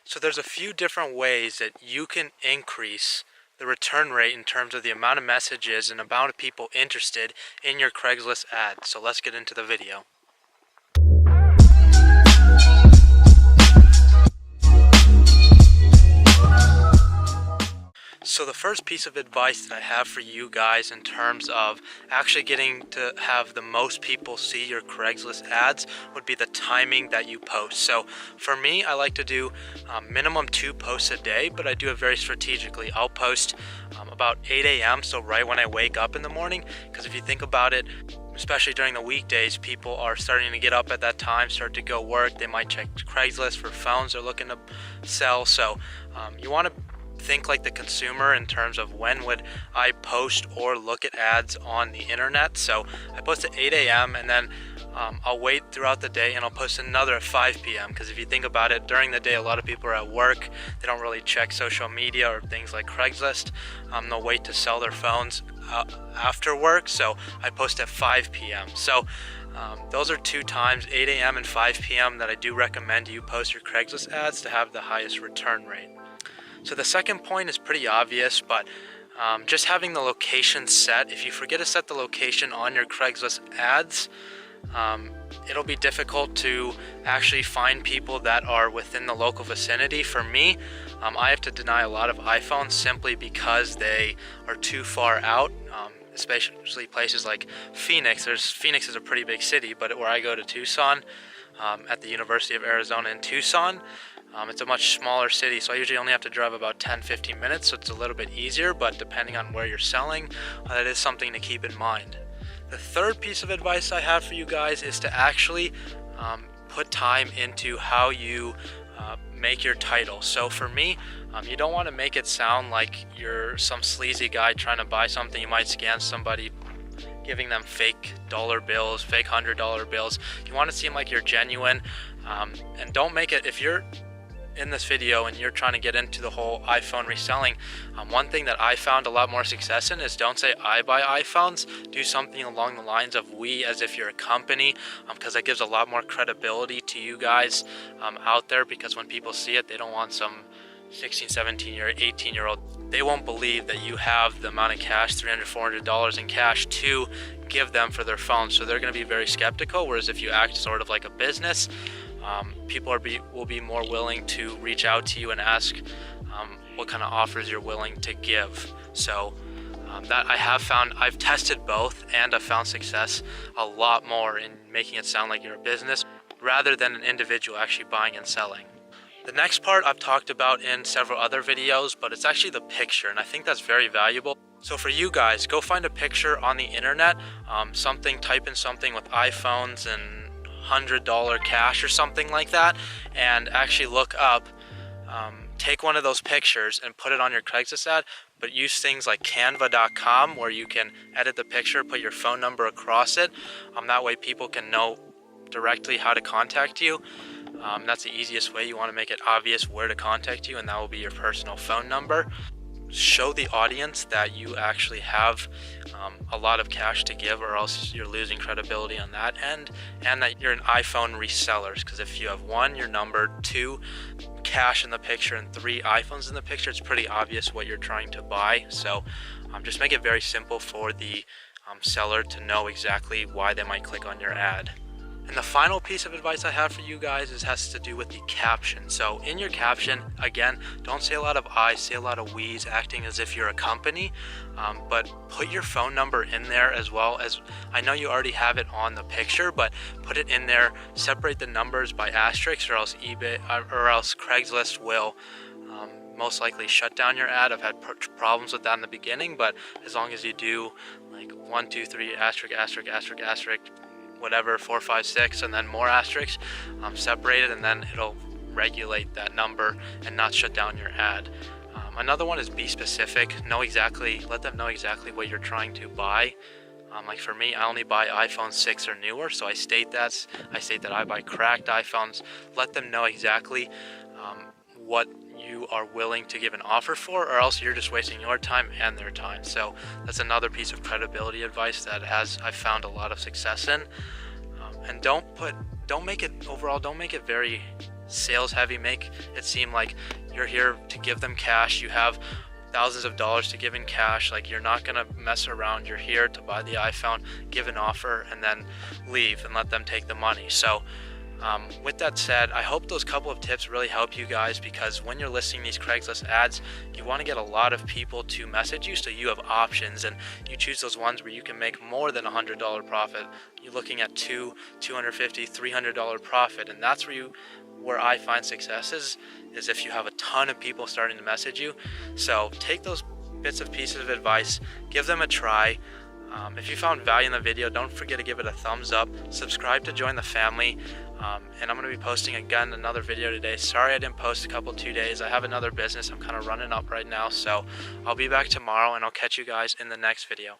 So there's a few different ways that you can increase the return rate in terms of the amount of messages and amount of people interested in your Craigslist ad. So let's get into the video. So the first piece of advice that I have for you guys in terms of actually getting to have the most people see your Craigslist ads would be the timing that you post. So for me, I like to do minimum 2 posts a day, but I do it very strategically. I'll post about 8 a.m. so right when I wake up in the morning, because if you think about it, especially during the weekdays, people are starting to get up at that time, start to go work. They might check Craigslist for phones they're looking to sell. So you want to think like the consumer in terms of when would I post or look at ads on the internet. So I post at 8 a.m. and then I'll wait throughout the day and I'll post another at 5 p.m. because if you think about it, during the day a lot of people are at work. They don't really check social media or things like Craigslist. They'll wait to sell their phones after work, so I post at 5 p.m. So those are 2 times, 8 a.m. and 5 p.m. that I do recommend you post your Craigslist ads to have the highest return rate. So the second point is pretty obvious, but just having the location set. If you forget to set the location on your Craigslist ads, it'll be difficult to actually find people that are within the local vicinity. For me, I have to deny a lot of iPhones simply because they are too far out, especially places like Phoenix. Phoenix is a pretty big city, but where I go to Tucson, at the University of Arizona in Tucson, it's a much smaller city, so I usually only have to drive about 10-15 minutes, so it's a little bit easier, but depending on where you're selling, that is something to keep in mind. The third piece of advice I have for you guys is to actually put time into how you make your title. So for me, you don't want to make it sound like you're some sleazy guy trying to buy something. You might scam somebody, giving them fake dollar bills, fake $100 bills. You want to seem like you're genuine, and don't make it, if you're in this video and you're trying to get into the whole iPhone reselling, one thing that I found a lot more success in is don't say I buy iPhones. Do something along the lines of we, as if you're a company, because that gives a lot more credibility to you guys out there, because when people see it, they don't want some 16, 17 year, 18-year-old. They won't believe that you have the amount of cash, $300, $400 in cash to give them for their phone. So they're going to be very skeptical. Whereas if you act sort of like a business, people will be more willing to reach out to you and ask what kind of offers you're willing to give. So that I have found, I've tested both, and I've found success a lot more in making it sound like you're a business rather than an individual actually buying and selling. The next part I've talked about in several other videos, but it's actually the picture, and I think that's very valuable. So for you guys, go find a picture on the internet, type in something with iPhones and $100 cash or something like that, and actually look up, take one of those pictures and put it on your Craigslist ad, but use things like canva.com where you can edit the picture, put your phone number across it. That way people can know directly how to contact you. That's the easiest way. You want to make it obvious where to contact you, and that will be your personal phone number. Show the audience that you actually have a lot of cash to give, or else you're losing credibility on that end, and that you're an iPhone reseller, because if you have 1, your number, 2, cash in the picture, and 3, iPhones in the picture, it's pretty obvious what you're trying to buy. So just make it very simple for the seller to know exactly why they might click on your ad. And the final piece of advice I have for you guys has to do with the caption. So in your caption, again, don't say a lot of I's, say a lot of we's, acting as if you're a company, but put your phone number in there as well. As I know you already have it on the picture, but put it in there, separate the numbers by asterisks, or else Craigslist will most likely shut down your ad. I've had problems with that in the beginning, but as long as you do like 1, 2, 3, asterisk, asterisk, asterisk, asterisk, whatever, 4, 5, 6, and then more asterisks separated, and then it'll regulate that number and not shut down your ad. Another one is be specific. Let them know exactly what you're trying to buy. Like for me, I only buy iPhone 6 or newer, so I state that I buy cracked iPhones. Let them know exactly what you are willing to give an offer for, or else you're just wasting your time and their time. So that's another piece of credibility advice that I've found a lot of success in. And don't make it very sales heavy, make it seem like you're here to give them cash. You have thousands of dollars to give in cash. Like, you're not gonna mess around. You're here to buy the iPhone, give an offer, and then leave and let them take the money. So with that said, I hope those couple of tips really help you guys, because when you're listing these Craigslist ads, you want to get a lot of people to message you, so you have options and you choose those ones where you can make more than $100 profit. You're looking at $200, $250, $300 profit, and that's where I find success is if you have a ton of people starting to message you. So take those pieces of advice, give them a try. If you found value in the video, don't forget to give it a thumbs up, subscribe to join the family, and I'm going to be posting again another video today. Sorry I didn't post 2 days. I have another business I'm kind of running up right now, so I'll be back tomorrow, and I'll catch you guys in the next video.